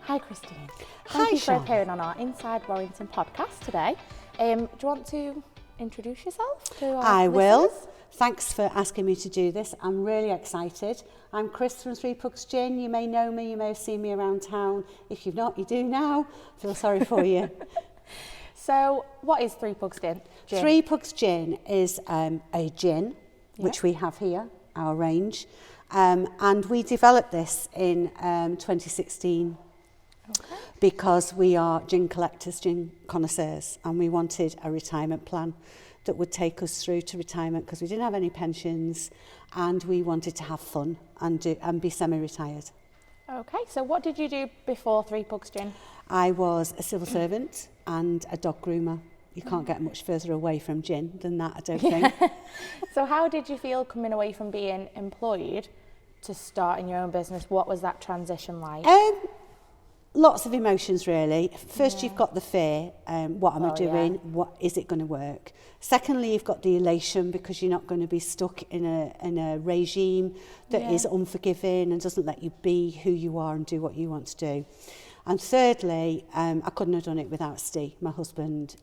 Hi Christine. Hi, Thank you for Sean. appearing on our Inside Warrington podcast today. Do you want to introduce yourself to our I will. listeners? Thanks for asking me to do this. I'm really excited. I'm Chris from Pugs Gin. You may know me, you may have seen me around town. If you've not, you do now. Feel sorry for you. So, what is Pugs Gin? Pugs Gin is a gin, which we have here, our range. And we developed this in 2016 because we are gin collectors, gin connoisseurs, and we wanted a retirement plan that would take us through to retirement because we didn't have any pensions and we wanted to have fun and be semi-retired. Okay, so what did you do before Pugs Gin? I was a civil servant and a dog groomer. You can't get much further away from gin than that, I don't think. So how did you feel coming away from being employed to starting your own business? What was that transition like? Lots of emotions, really. First, you've got the fear. What am I doing? What is it going to work? Secondly, you've got the elation because you're not going to be stuck in a regime that is unforgiving and doesn't let you be who you are and do what you want to do. And thirdly, I couldn't have done it without Steve, my husband.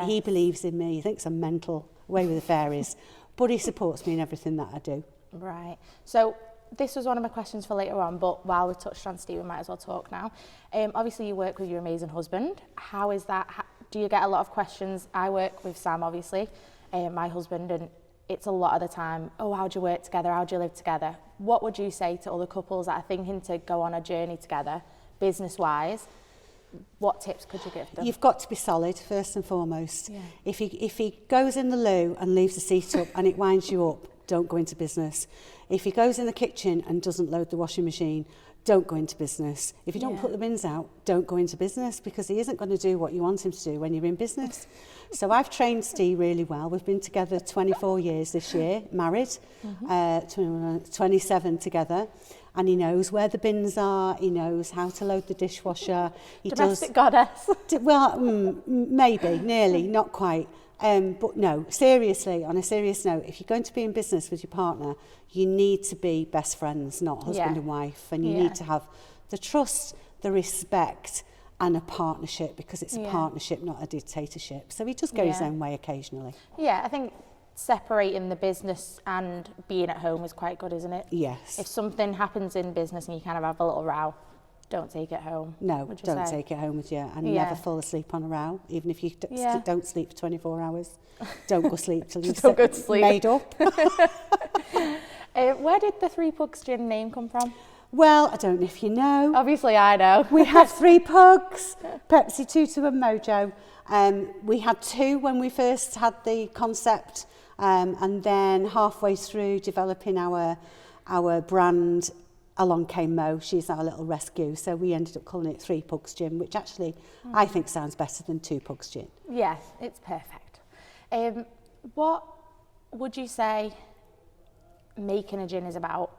He believes in me. He thinks I'm mental, away with the fairies, but he supports me in everything that I do. Right. So this was one of my questions for later on, but while we touched on Steve, we might as well talk now. Obviously, you work with your amazing husband. How is that? Do you get a lot of questions? I work with Sam, obviously, my husband, and it's a lot of the time, oh, how do you work together? How do you live together? What would you say to other couples that are thinking to go on a journey together, business-wise? What tips could you give them? You've got to be solid, first and foremost. Yeah. If he goes in the loo and leaves the seat up and it winds you up, don't go into business. If he goes in the kitchen and doesn't load the washing machine, don't go into business. If you don't put the bins out, don't go into business because he isn't going to do what you want him to do when you're in business. So I've trained Steve really well. We've been together 24 years this year, married, 27 together. And he knows where the bins are, he knows how to load the dishwasher. Domestic goddess. Well, maybe, nearly, not quite. But no, seriously, on a serious note, if you're going to be in business with your partner, you need to be best friends, not husband and wife. And you need to have the trust, the respect, and a partnership, because it's a partnership, not a dictatorship. So he does go his own way occasionally. Yeah, I think separating the business and being at home is quite good, isn't it? Yes. If something happens in business and you kind of have a little row, don't take it home. No, don't take it home with you, and never fall asleep on a row, even if you don't sleep for 24 hours. Don't go sleep till you've made up. Where did the Pugs Gin name come from? Well, I don't know if you know. Obviously, I know. We have 3 pugs, Pepsi, Tutu and Mojo. We had 2 when we first had the concept, and then halfway through developing our brand, along came Mo. She's our little rescue. So we ended up calling it Pugs Gin, which actually I think sounds better than Pugs Gin. Yes, it's perfect. What would you say making a gin is about?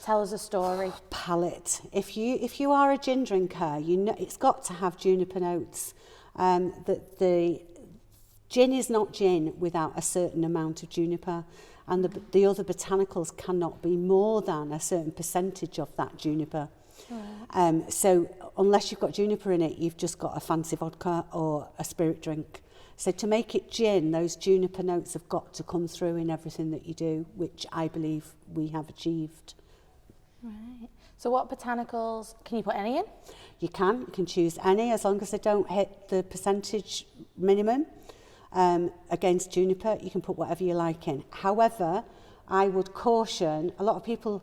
Tell us a story. Palate. If you are a gin drinker, you know it's got to have juniper notes. The gin is not gin without a certain amount of juniper, and the other botanicals cannot be more than a certain percentage of that juniper. So unless you've got juniper in it, you've just got a fancy vodka or a spirit drink. So to make it gin, those juniper notes have got to come through in everything that you do, which I believe we have achieved. Right. So what botanicals, can you put any in? You can choose any as long as they don't hit the percentage minimum. Against juniper, you can put whatever you like in. However, I would caution, a lot of people,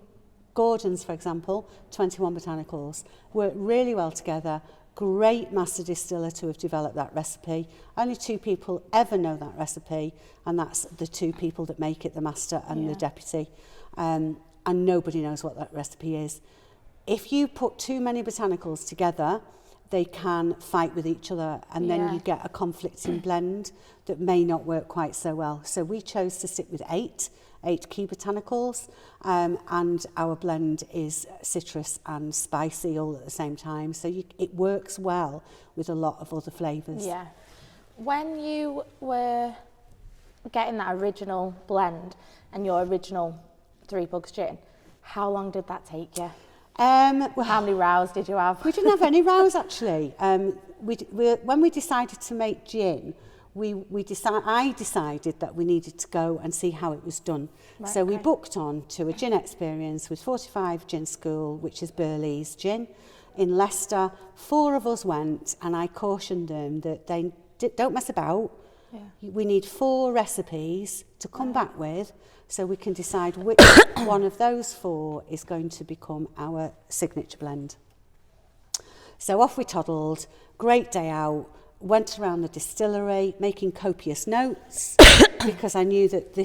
Gordon's for example, 21 botanicals, work really well together. Great master distiller to have developed that recipe. Only 2 people ever know that recipe, and that's the 2 people that make it, the master and the deputy. And nobody knows what that recipe is. If you put too many botanicals together, they can fight with each other, and then you get a conflicting blend that may not work quite so well. So we chose to stick with 8 key botanicals, and our blend is citrus and spicy all at the same time. So it works well with a lot of other flavours. Yeah. When you were getting that original blend and your original Pugs Gin, how long did that take you? Well, How many rows did you have? we didn't have any rows actually. When we decided to make gin, I decided that we needed to go and see how it was done. Right, so we okay. booked on to a gin experience with 45 Gin School, which is Burley's Gin in Leicester. 4 of us went, and I cautioned them that they don't mess about. Yeah. We need 4 recipes to come back with, so we can decide which one of those 4 is going to become our signature blend. So off we toddled, great day out, went around the distillery making copious notes because I knew that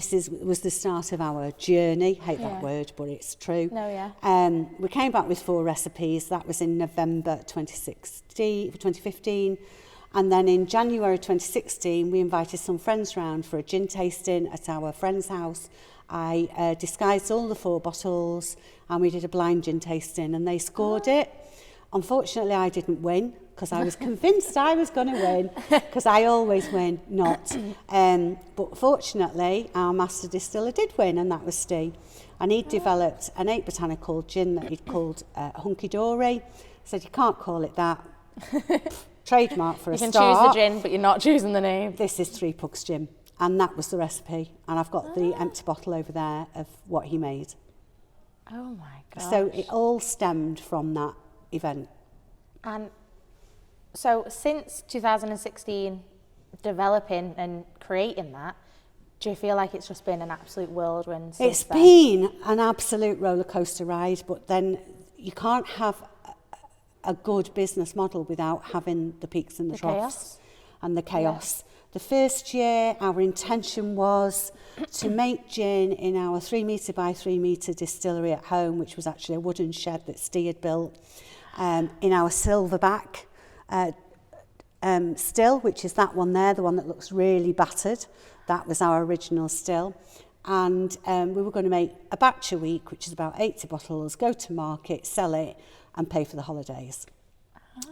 was the start of our journey. Hate that word, but it's true. No, yeah. We came back with 4 recipes. That was in November 2015. And then in January 2016, we invited some friends round for a gin tasting at our friend's house. I disguised all the 4 bottles and we did a blind gin tasting and they scored it. Unfortunately, I didn't win because I was convinced I was going to win because I always win, not. But fortunately, our master distiller did win, and that was Steve. And he'd developed an 8 botanical gin that he'd called Hunky Dory. Said, you can't call it that. Trademark for a start. You can choose the gin, but you're not choosing the name. This is 3 Pugs Gin. And that was the recipe. And I've got the empty bottle over there of what he made. Oh my gosh. So it all stemmed from that event. And so since 2016, developing and creating that, do you feel like it's just been an absolute whirlwind since It's then? been an absolute roller coaster ride, but then you can't have a good business model without having the peaks and the troughs chaos. And the chaos. The first year, our intention was to make gin in our 3 metre by 3 metre distillery at home, which was actually a wooden shed that Steve had built, in our silverback still, which is that one there, the one that looks really battered. That was our original still. And we were going to make a batch a week, which is about 80 bottles, go to market, sell it, and pay for the holidays.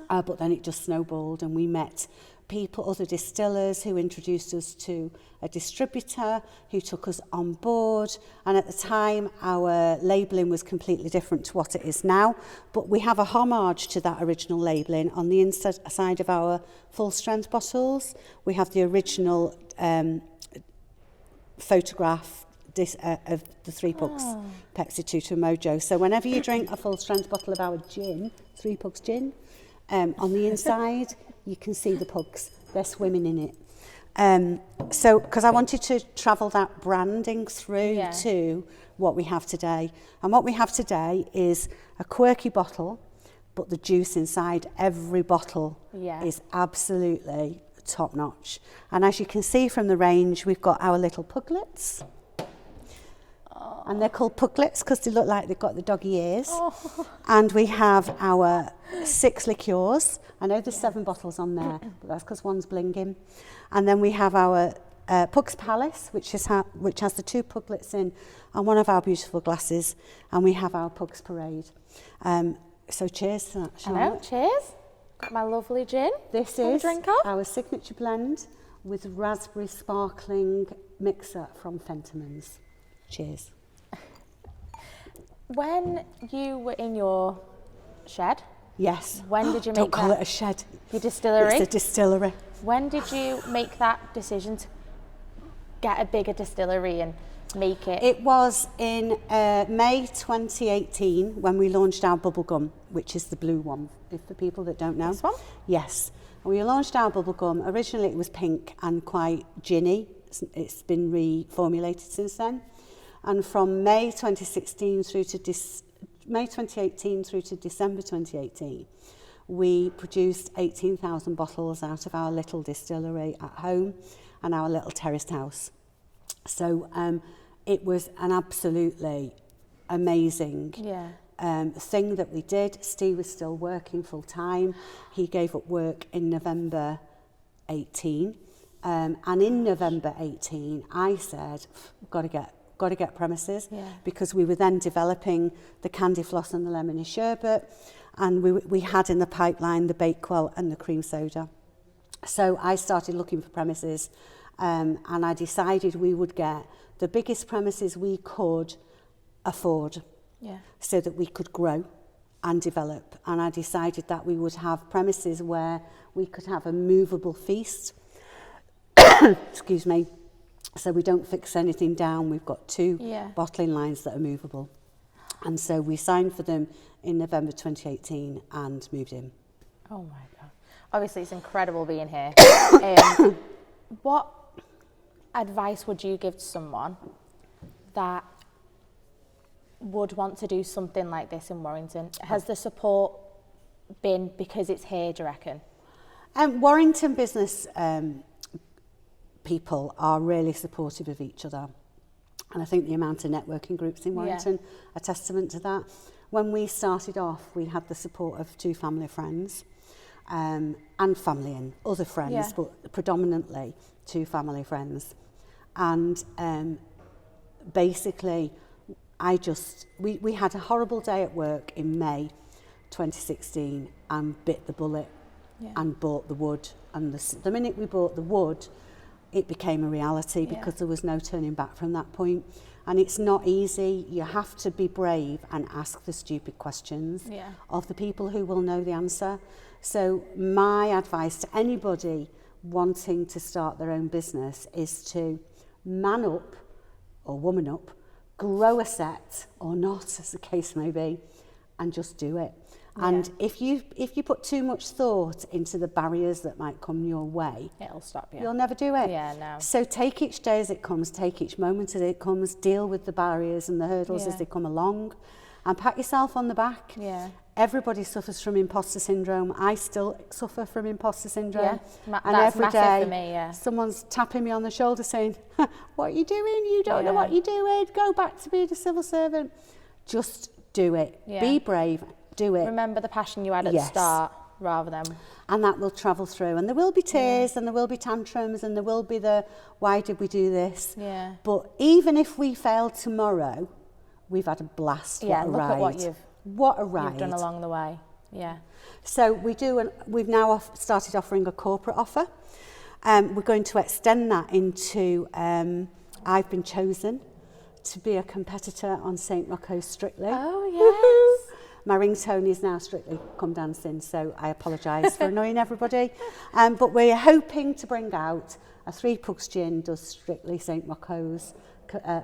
But then it just snowballed, and we met people, other distillers who introduced us to a distributor who took us on board. And at the time, our labelling was completely different to what it is now. But we have a homage to that original labelling on the inside of our full-strength bottles. We have the original photograph of the 3 Pugs, Pepsi, Tutu and Mojo. So whenever you drink a full-strength bottle of our gin, 3 Pugs Gin, on the inside, you can see the pugs. They're swimming in it. So, because I wanted to travel that branding through to what we have today. And what we have today is a quirky bottle, but the juice inside every bottle is absolutely top-notch. And as you can see from the range, we've got our little puglets. And they're called puglets because they look like they've got the doggy ears. And we have our 6 liqueurs. I know there's 7 bottles on there, but that's because one's blinging. And then we have our Pugs Palace, which has the 2 puglets in, and one of our beautiful glasses. And we have our Pugs Parade. So cheers to that, Charlotte. Hello, cheers. Got my lovely gin. This is our signature blend with raspberry sparkling mixer from Fentimans. Cheers. When you were in your shed, yes. When did you make Don't call it a shed. Your distillery? It's a distillery. When did you make that decision to get a bigger distillery and make it? It was in May 2018 when we launched our bubble gum, which is the blue one, for people that don't know. This one? Yes. We launched our bubble gum. Originally it was pink and quite ginny. It's been reformulated since then. And from May 2016 through to May 2018 through to December 2018, we produced 18,000 bottles out of our little distillery at home and our little terraced house. So it was an absolutely amazing thing that we did. Steve was still working full time. He gave up work in November 18. And in November 18, I said, got to get premises, because we were then developing the candy floss and the lemony sherbet, and we had in the pipeline the Bakewell and the cream soda. So I started looking for premises, and I decided we would get the biggest premises we could afford, so that we could grow and develop. And I decided that we would have premises where we could have a movable feast. Excuse me. So we don't fix anything down. We've got 2 bottling lines that are movable. And so we signed for them in November 2018 and moved in. Oh my God. Obviously, it's incredible being here. What advice would you give to someone that would want to do something like this in Warrington? Has the support been because it's here, do you reckon? Warrington business people are really supportive of each other. And I think the amount of networking groups in Warrington are testament to that. When we started off, we had the support of 2 family friends and family and other friends, but predominantly 2 family friends. And basically, we had a horrible day at work in May 2016 and bit the bullet and bought the wood. And the minute we bought the wood, it became a reality because there was no turning back from that point. And it's not easy. You have to be brave and ask the stupid questions of the people who will know the answer. So my advice to anybody wanting to start their own business is to man up or woman up, grow a set or not, as the case may be, and just do it. And if you put too much thought into the barriers that might come your way, it'll stop you. You'll never do it. Yeah, no. So take each day as it comes, take each moment as it comes, deal with the barriers and the hurdles as they come along, and pat yourself on the back. Yeah. Everybody suffers from imposter syndrome. I still suffer from imposter syndrome. Yeah, and that's every day for me, someone's tapping me on the shoulder saying, what are you doing? You don't know what you're doing. Go back to being a civil servant. Just do it. Be brave. Do it. Remember the passion you had at the start rather than... And that will travel through. And there will be tears and there will be tantrums and there will be the, why did we do this? Yeah. But even if we fail tomorrow, we've had a blast. Yeah, what a look ride. at what a ride you've done along the way. Yeah. So we've now started offering a corporate offer. We're going to extend that into, I've been chosen to be a competitor on St. Rocco's Strictly. Oh, yes. My ringtone is now Strictly Come Dancing, so I apologise for annoying everybody. But we're hoping to bring out a 3 Pugs Gin does Strictly St. Rocco's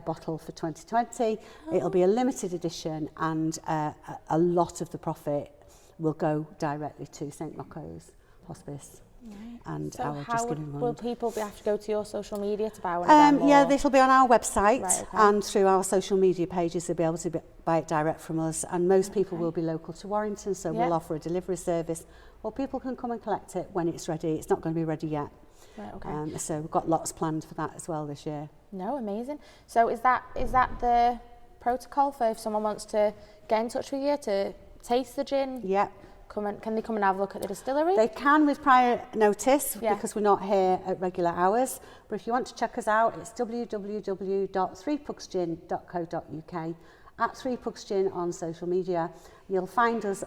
bottle for 2020. It'll be a limited edition and a lot of the profit will go directly to St. Rocco's Hospice. Right. And so our how Just Giving will Fund. people have to go to your social media to buy one of them? Yeah, this will be on our website Right, okay. and through our social media pages. They'll be able to buy it direct from us, and most people will be local to Warrington, so we'll offer a delivery service, or people can come and collect it when it's ready. It's not going to be ready yet. Right, okay. So we've got lots planned for that as well this year. No, amazing. So is that the protocol for if someone wants to get in touch with you to taste the gin? Yeah. Can they come and have a look at the distillery? They can with prior notice because we're not here at regular hours. But if you want to check us out, it's www.3pugsgin.co.uk. At 3 Pugs Gin on social media. You'll find us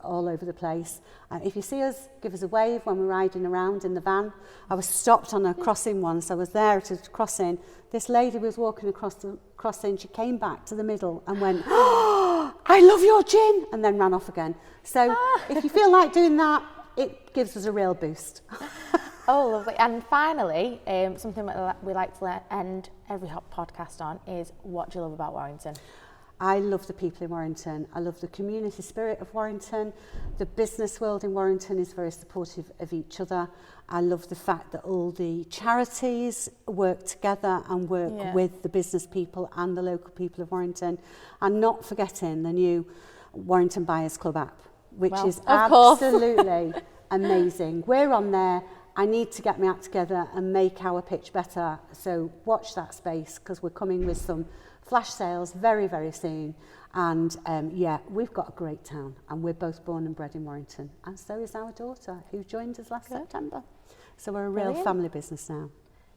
all over the place. If you see us, give us a wave when we're riding around in the van. I was stopped on a crossing once. I was there at a crossing. This lady was walking across the crossing. She came back to the middle and went, "Oh, I love your gin," and then ran off again. So if you feel like doing that, it gives us a real boost. Oh, lovely. And finally, something that we like to end every hot podcast on is, what do you love about Warrington? I love the people in Warrington. I love the community spirit of Warrington. The business world in Warrington is very supportive of each other. I love the fact that all the charities work together and work with the business people and the local people of Warrington. And not forgetting the new Warrington Buyers Club app, which is absolutely amazing. We're on there. I need to get my act together and make our pitch better. So watch that space, because we're coming with some flash sales very, very soon. And we've got a great town, and we're both born and bred in Warrington. And so is our daughter, who joined us last September. So we're a real family business now.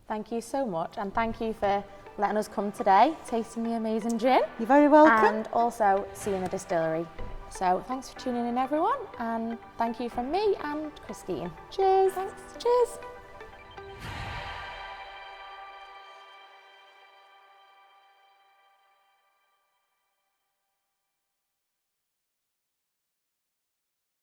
Thank you so much, and thank you for letting us come today, tasting the amazing gin. You're very welcome. And also seeing the distillery. So thanks for tuning in, everyone, and thank you from me and Christine. Cheers. Thanks. Cheers.